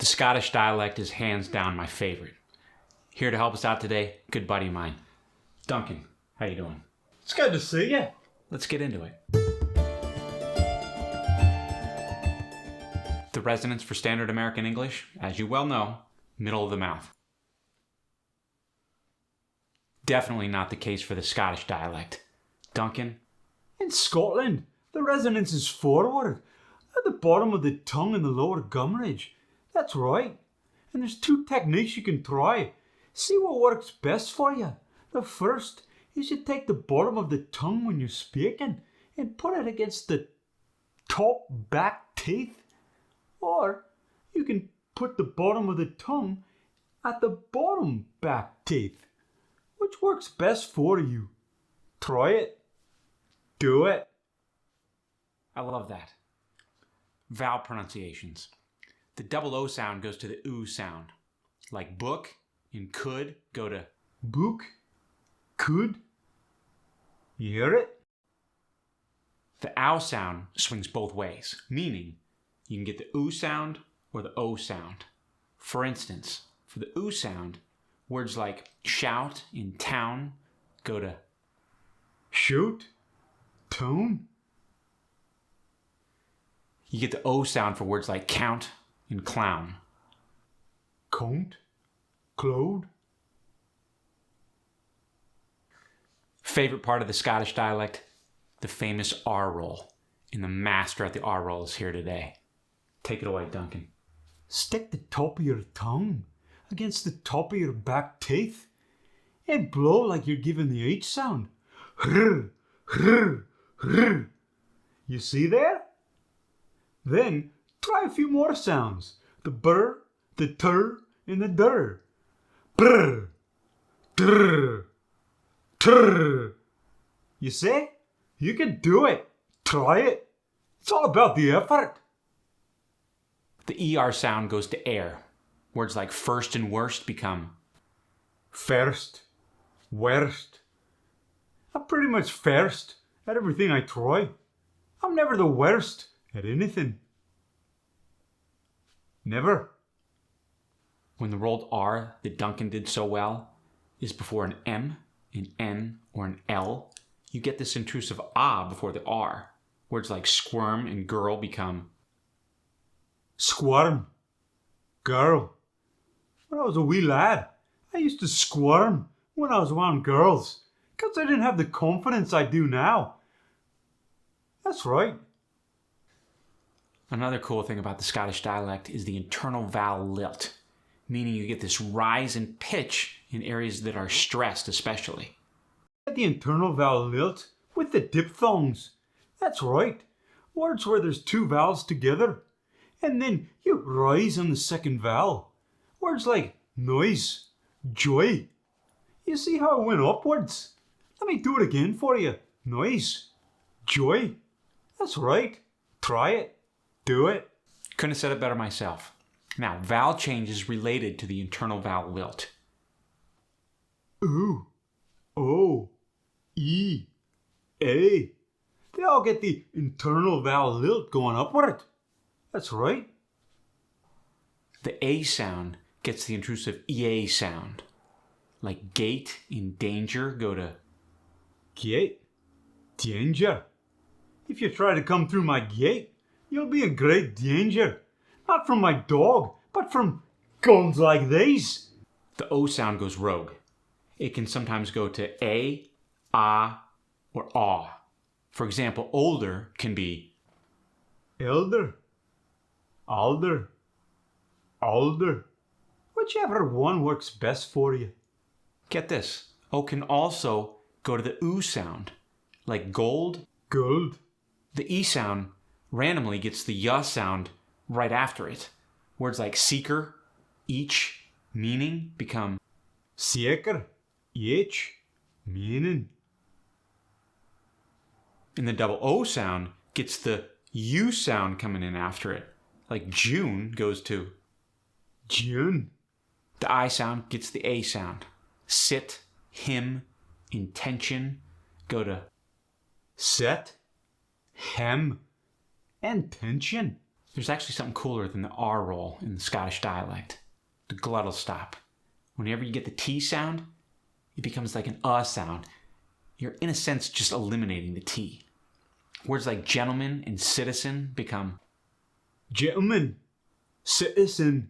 Scottish dialect is hands down my favorite. Here to help us out today, good buddy of mine, Duncan. How you doing? It's good to see you. Let's get into it. The resonance for standard American English, as you well know, middle of the mouth. Definitely not the case for the Scottish dialect. Duncan? In Scotland, the resonance is forward, at the bottom of the tongue and the lower gum ridge. That's right. And there's two techniques you can try. See what works best for you. The first is you take the bottom of the tongue when you're speaking and put it against the top back teeth. Or you can put the bottom of the tongue at the bottom back teeth. Which works best for you? Try it. Do it. I love that. Vowel pronunciations. The double O sound goes to the oo sound. Like book and could go to buuk, could. You hear it? The ow sound swings both ways, meaning you can get the oo sound or the o sound. For instance, for the oo sound, words like shout and town go to shoot, toon. You get the o sound for words like count and clown. Count, clode. Favorite part of the Scottish dialect? The famous R roll. And the master at the R roll is here today. Take it away, Duncan. Stick the top of your tongue against the top of your back teeth and blow like you're giving the H sound. Hrr, hrr, hrr. You see there? Then try a few more sounds. The burr, the tur, and the dur. Brr, drr, trr. You see? You can do it. Try it. It's all about the effort. The ER sound goes to air. Words like first and worst become first, worst. I'm pretty much first at everything I try. I'm never the worst at anything. Never. When the rolled R that Duncan did so well is before an M, an N, or an L, you get this intrusive ah before the R. Words like squirm and girl become squirm, girl. When I was a wee lad, I used to squirm when I was around girls because I didn't have the confidence I do now. That's right. Another cool thing about the Scottish dialect is the internal vowel lilt, meaning you get this rise in pitch in areas that are stressed especially. The internal vowel lilt with the diphthongs. That's right. Words where there's two vowels together and then you rise on the second vowel. Words like noise, joy. You see how it went upwards? Let me do it again for you. Noise, joy. That's right. Try it. Do it. Couldn't have said it better myself. Now, vowel changes related to the internal vowel lilt. Oo, O, E, A. They all get the internal vowel lilt going upward. That's right. The A sound gets the intrusive EA sound. Like gate and danger go to gate, danger. If you try to come through my gate, you'll be in great danger. Not from my dog, but from guns like these. The O sound goes rogue. It can sometimes go to A, ah, or aw. For example, older can be elder, alder, alder. Whichever one works best for you. Get this. O can also go to the oo sound, like gold, gold. The E sound randomly gets the ya sound right after it. Words like seeker, each, meaning become seeker, each, meaning. And the double O sound gets the U sound coming in after it. Like June goes to June. The I sound gets the A sound. Sit, him, intention go to set, hem, and tension. There's actually something cooler than the R roll in the Scottish dialect. The glottal stop. Whenever you get the T sound, it becomes like an sound. You're in a sense just eliminating the T. Words like gentleman and citizen become gentleman, citizen.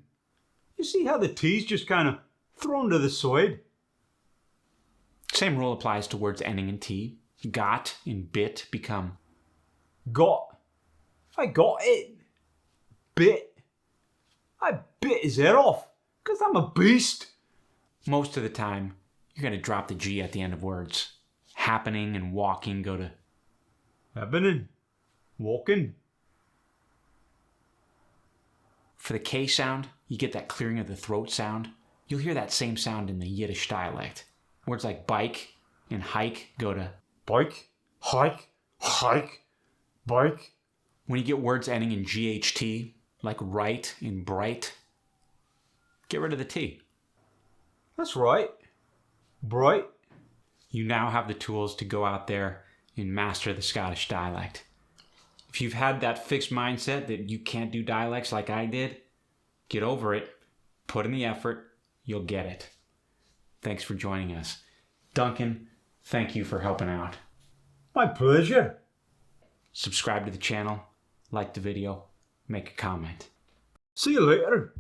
You see how the T's just kind of thrown to the side? Same rule applies to words ending in T. Got and bit become got. I got it. Bit. I bit his head off because I'm a beast. Most of the time, you're going to drop the G at the end of words. Happening and walking go to happening, walking. For the K sound, you get that clearing of the throat sound. You'll hear that same sound in the Yiddish dialect. Words like bike and hike go to bike, hike, hike, bike. When you get words ending in GHT, like right and bright, get rid of the T. That's right. Bright. You now have the tools to go out there and master the Scottish dialect. If you've had that fixed mindset that you can't do dialects like I did, get over it, put in the effort, you'll get it. Thanks for joining us. Duncan, thank you for helping out. My pleasure. Subscribe to the channel, like the video, make a comment. See you later.